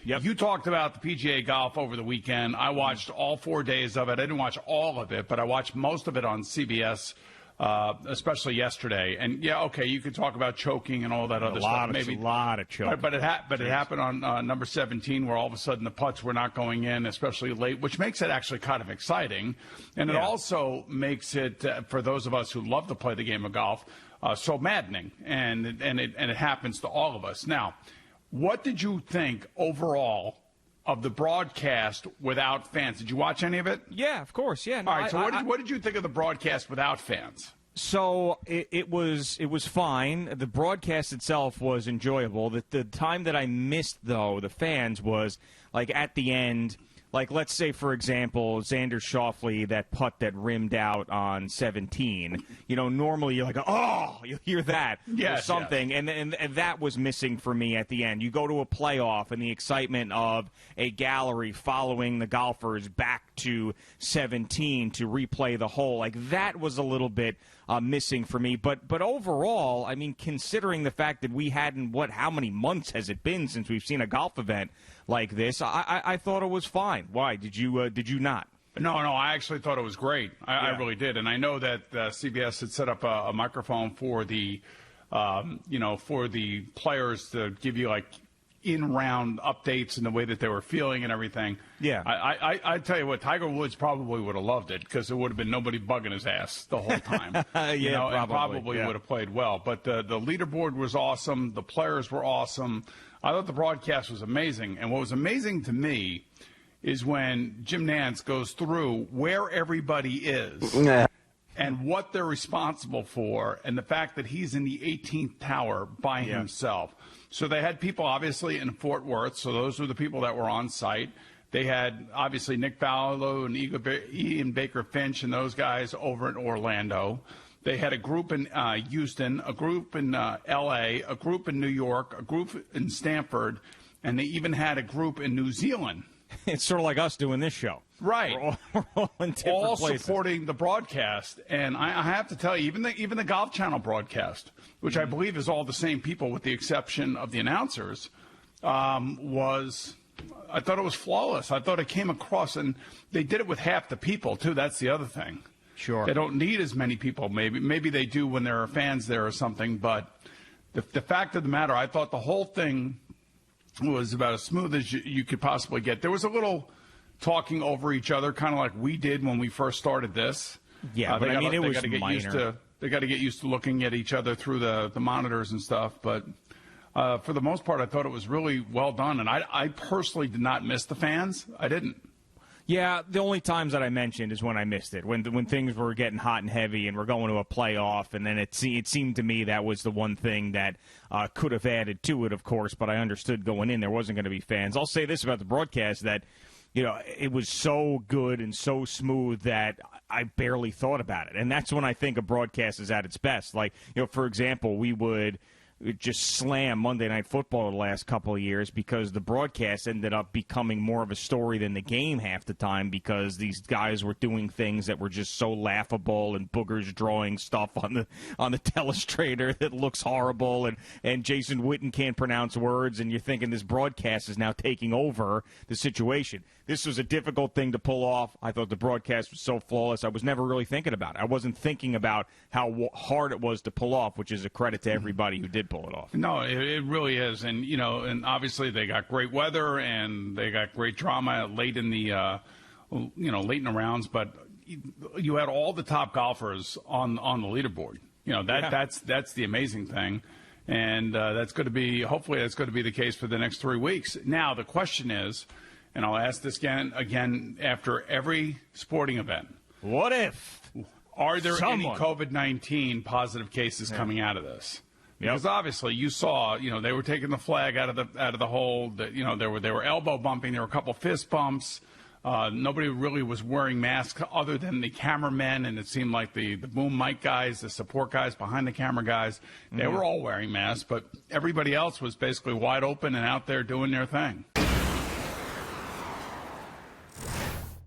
Yep. You talked about the PGA golf over the weekend. I watched all 4 days of it. I didn't watch all of it, but I watched most of it on CBS, especially yesterday. And, yeah, okay, you could talk about choking and all that other stuff. Maybe a lot of choking. But it happened on number 17 where all of a sudden the putts were not going in, especially late, which makes it actually kind of exciting. And it also makes it, for those of us who love to play the game of golf, so maddening. And it happens to all of us. Now, what did you think overall of the broadcast without fans? Did you watch any of it? Yeah, of course. Yeah. No, all right. So what did you think of the broadcast without fans? So it was fine. The broadcast itself was enjoyable. The time that I missed, though, the fans was like at the end. Like, let's say, for example, Xander Schauffele, that putt that rimmed out on 17. You know, normally you're like, oh, you hear that or something. Yes. And that was missing for me at the end. You go to a playoff and the excitement of a gallery following the golfers back to 17 to replay the hole. Like, that was a little bit missing for me. But overall, I mean, considering the fact that we hadn't, how many months has it been since we've seen a golf event like this, I thought it was fine. Why? Did you not? No, I actually thought it was great. I really did. And I know that CBS had set up a microphone for the, for the players to give you, like, in-round updates and the way that they were feeling and everything. Yeah. I tell you what, Tiger Woods probably would have loved it because there would have been nobody bugging his ass the whole time. Probably would have played well. But the leaderboard was awesome. The players were awesome. I thought the broadcast was amazing. And what was amazing to me is when Jim Nantz goes through where everybody is and what they're responsible for and the fact that he's in the 18th tower by himself. So they had people, obviously, in Fort Worth. So those were the people that were on site. They had, obviously, Nick Fallow and Ian Baker Finch and those guys over in Orlando. They had a group in Houston, a group in L.A., a group in New York, a group in Stanford, and they even had a group in New Zealand. It's sort of like us doing this show. Right. We're all in different places. Supporting the broadcast. And I have to tell you, even the Golf Channel broadcast, which I believe is all the same people with the exception of the announcers, I thought it was flawless. I thought it came across, and they did it with half the people, too. That's the other thing. Sure. They don't need as many people. Maybe they do when there are fans there or something. But the fact of the matter, I thought the whole thing was about as smooth as you could possibly get. There was a little talking over each other, kind of like we did when we first started this. Yeah, but it was minor. They got to get used to looking at each other through the monitors and stuff. But for the most part, I thought it was really well done. And I personally did not miss the fans. I didn't. Yeah, the only times that I mentioned is when I missed it, when things were getting hot and heavy and we're going to a playoff, and then it seemed to me that was the one thing that could have added to it, of course, but I understood going in there wasn't going to be fans. I'll say this about the broadcast, that it was so good and so smooth that I barely thought about it, and that's when I think a broadcast is at its best. Like, for example, we would just slam Monday Night Football the last couple of years because the broadcast ended up becoming more of a story than the game half the time because these guys were doing things that were just so laughable, and Booger's drawing stuff on the telestrator that looks horrible, and Jason Witten can't pronounce words, and you're thinking this broadcast is now taking over the situation. This was a difficult thing to pull off. I thought the broadcast was so flawless. I was never really thinking about it. I wasn't thinking about how hard it was to pull off, which is a credit to everybody who did pull it off. No, it really is. And, and obviously they got great weather and they got great drama late in the, late in the rounds. But you had all the top golfers on the leaderboard. That's the amazing thing. And hopefully that's going to be the case for the next 3 weeks. Now, the question is, and I'll ask this again after every sporting event. What if? Are there any COVID-19 positive cases coming out of this? Because obviously you saw, they were taking the flag out of the hole. That they were elbow bumping. There were a couple fist bumps. Nobody really was wearing masks other than the cameramen, and it seemed like the boom mic guys, the support guys behind the camera guys. They were all wearing masks, but everybody else was basically wide open and out there doing their thing.